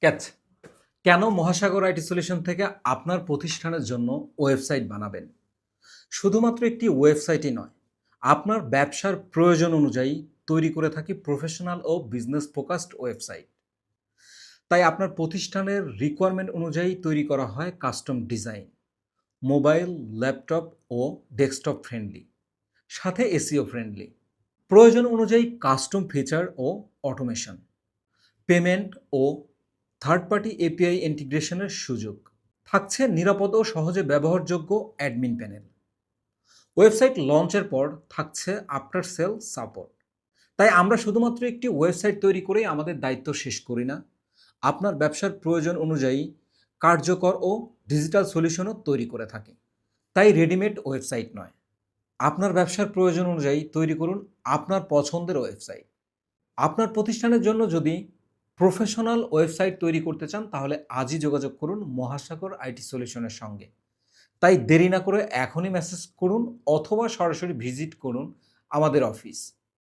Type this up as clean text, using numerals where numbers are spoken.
Catch কেন মহাসাগর IT solution থেকে আপনার প্রতিষ্ঠানের জন্য ওয়েবসাইট বানাবেন? শুধুমাত্র একটি ওয়েবসাইটই নয়, আপনার ব্যবসার প্রয়োজন অনুযায়ী তৈরি করে থাকি প্রফেশনাল ও বিজনেস ফোকাসড ওয়েবসাইট। তাই আপনার প্রতিষ্ঠানের রিকোয়ারমেন্ট অনুযায়ী তৈরি করা হয় কাস্টম ডিজাইন, মোবাইল, ল্যাপটপ ও ডেস্কটপ ফ্রেন্ডলি, সাথে এসইও ফ্রেন্ডলি। প্রয়োজন অনুযায়ী কাস্টম ফিচার ও অটোমেশন, পেমেন্ট ও থার্ড পার্টি এপিআই ইন্টিগ্রেশনের সুযোগ। থাকছে নিরাপদ ও সহজে ব্যবহারযোগ্য অ্যাডমিন প্যানেল। ওয়েবসাইট লঞ্চের পর থাকছে আফটার সেল সাপোর্ট। তাই আমরা শুধুমাত্র একটি ওয়েবসাইট তৈরি করেই আমাদের দায়িত্ব শেষ করি না, আপনার ব্যবসার প্রয়োজন অনুযায়ী কার্যকর ও ডিজিটাল সলিউশনও তৈরি করে থাকি। তাই রেডিমেড ওয়েবসাইট নয়, আপনার ব্যবসার প্রয়োজন অনুযায়ী তৈরি করুন আপনার পছন্দের ওয়েবসাইট। আপনার প্রতিষ্ঠানের জন্য যদি প্রফেশনাল ওয়েবসাইট তৈরি করতে চান তাহলে আজই যোগাযোগ করুন মহাসাগর আইটি সলিউশনের সঙ্গে। তাই দেরি না করে এখনই মেসেজ করুন অথবা সরাসরি ভিজিট করুন আমাদের অফিস।